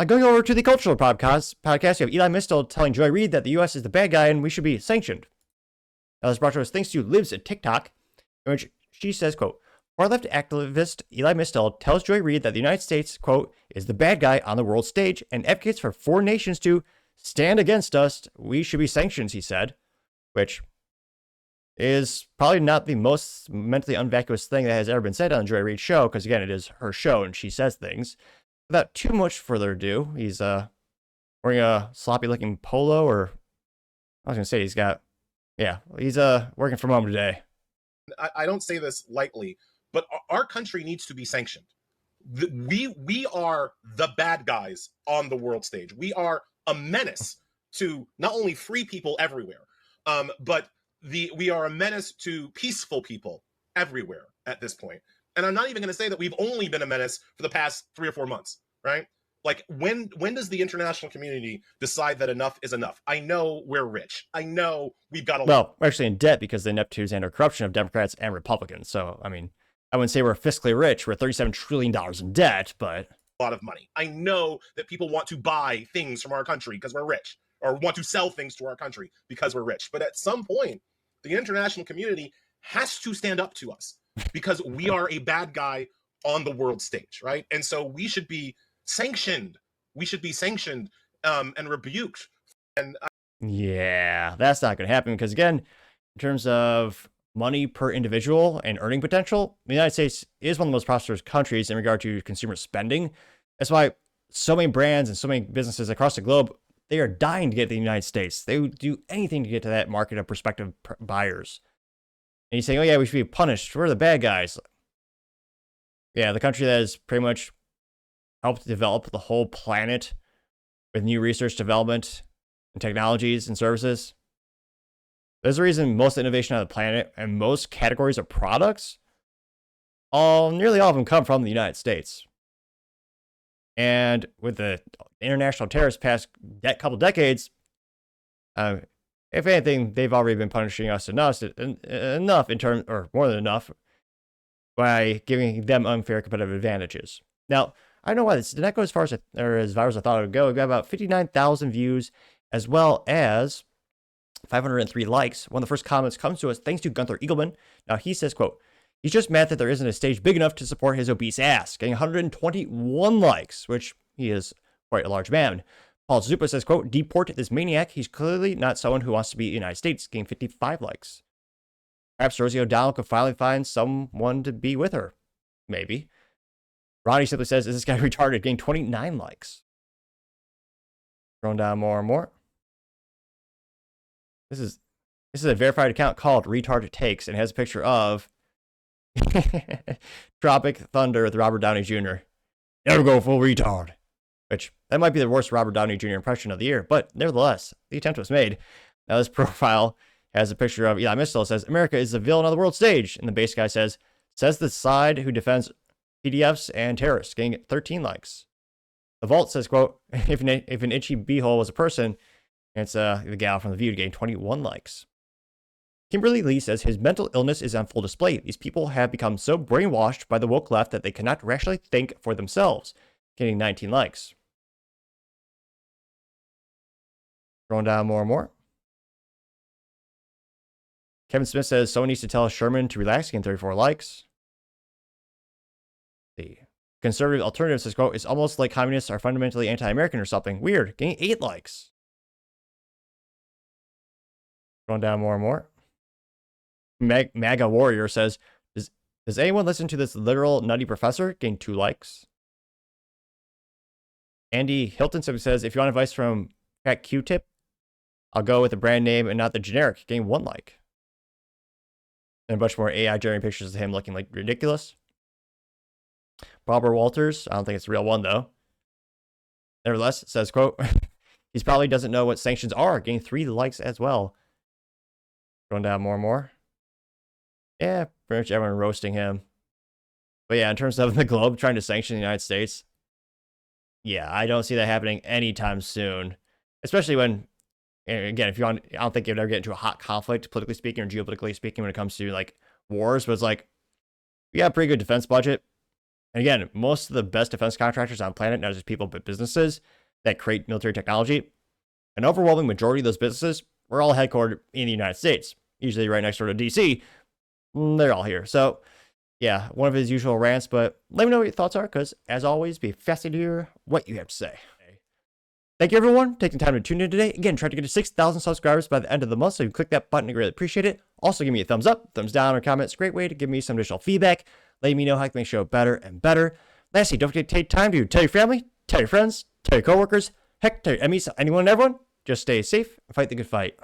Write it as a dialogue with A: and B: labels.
A: Going over to the cultural podcast, you have Eli Mystal telling Joy Reid that the U.S. is the bad guy and we should be sanctioned. Now, this brought to us thanks to Lives at TikTok, in which she says, quote, far-left activist Eli Mystal tells Joy Reid that the United States, quote, is the bad guy on the world stage and advocates for foreign nations to stand against us. We should be sanctioned, he said, which is probably not the most mentally unvacuous thing that has ever been said on Joy Reid's show, because, again, it is her show and she says things. Without too much further ado, he's wearing a sloppy-looking polo, or I was going to say he's working from home today.
B: I don't say this lightly, but our country needs to be sanctioned. We are the bad guys on the world stage. We are a menace to not only free people everywhere, but we are a menace to peaceful people everywhere at this point. And I'm not even going to say that we've only been a menace for the past 3 or 4 months, right? Like, when does the international community decide that enough is enough? I know we're rich. I know we've got
A: we're actually in debt because of the ineptitude and corruption of Democrats and Republicans. So, I mean, I wouldn't say we're fiscally rich. We're $37 trillion in debt, but
B: a lot of money. I know that people want to buy things from our country because we're rich, or want to sell things to our country because we're rich. But at some point, the international community has to stand up to us because we are a bad guy on the world stage, right? And so we should be sanctioned. We should be sanctioned and rebuked. And
A: yeah, that's not going to happen because, again, in terms of money per individual and earning potential, the United States is one of the most prosperous countries in regard to consumer spending. That's why so many brands and so many businesses across the globe, they are dying to get to the United States. They would do anything to get to that market of prospective buyers. And you say, oh yeah, we should be punished. We're the bad guys. Yeah, the country that has pretty much helped develop the whole planet with new research, development, and technologies and services. There's a reason most innovation on the planet and most categories of products, nearly all of them come from the United States. And with the international tariffs past couple decades, if anything, they've already been punishing us enough in terms, or more than enough, by giving them unfair competitive advantages. Now, I don't know why this did not go as far as as viral as I thought it would go. We've got about 59,000 views, as well as 503 likes. One of the first comments comes to us thanks to Gunther Eagleman. Now, he says, quote, he's just mad that there isn't a stage big enough to support his obese ass, getting 121 likes, which he is quite a large man. Paul Zupa says, quote, deport this maniac. He's clearly not someone who wants to be in the United States, getting 55 likes. Perhaps Rosie O'Donnell could finally find someone to be with her. Maybe. Ronnie simply says, is this guy retarded, getting 29 likes. Scrolling down more and more. This is a verified account called Retard Takes and has a picture of Tropic Thunder with Robert Downey Jr. Never go full retard. Which, that might be the worst Robert Downey Jr. impression of the year, but nevertheless, the attempt was made. Now, this profile has a picture of Eli Mystal. It says, America is the villain on the world stage. And the base guy says the side who defends PDFs and terrorists, getting 13 likes. The Vault says, quote, if an itchy beehole was a person, it's the gal from The View getting 21 likes. Kimberly Lee says his mental illness is on full display. These people have become so brainwashed by the woke left that they cannot rationally think for themselves, getting 19 likes. Scrolling down more and more. Kevin Smith says someone needs to tell Sherman to relax, getting 34 likes. The conservative alternative says, quote, it's almost like communists are fundamentally anti-American or something. Weird, getting 8 likes. Going down more and more. MAGA Warrior says, does anyone listen to this literal nutty professor? Getting 2 likes. Andy Hilton says, if you want advice from Pat Q-Tip, I'll go with the brand name and not the generic. Getting 1 like. And a bunch more AI generated pictures of him looking like ridiculous. Barbara Walters, I don't think it's a real one though. Nevertheless, says, quote, he probably doesn't know what sanctions are. Getting 3 likes as well. Going down more and more. Yeah, pretty much everyone roasting him. But yeah, in terms of the globe trying to sanction the United States, yeah, I don't see that happening anytime soon. Especially when, again, if you want, I don't think you'd ever get into a hot conflict, politically speaking or geopolitically speaking, when it comes to like wars. But it's like, we got a pretty good defense budget. And again, most of the best defense contractors on the planet, not just people, but businesses that create military technology, an overwhelming majority of those businesses were all headquartered in the United States, usually right next door to DC. They're all here. So, yeah, one of his usual rants, but let me know what your thoughts are, because as always, be fascinated to hear what you have to say. Thank you, everyone, taking time to tune in today. Again, try to get to 6,000 subscribers by the end of the month, so you can click that button. I really appreciate it. Also, give me a thumbs up, thumbs down, or comments. Great way to give me some additional feedback, letting me know how I can make the show better and better. Lastly, don't forget to take time to tell your family, tell your friends, tell your coworkers, heck, tell your enemies, anyone and everyone. Just stay safe and fight the good fight.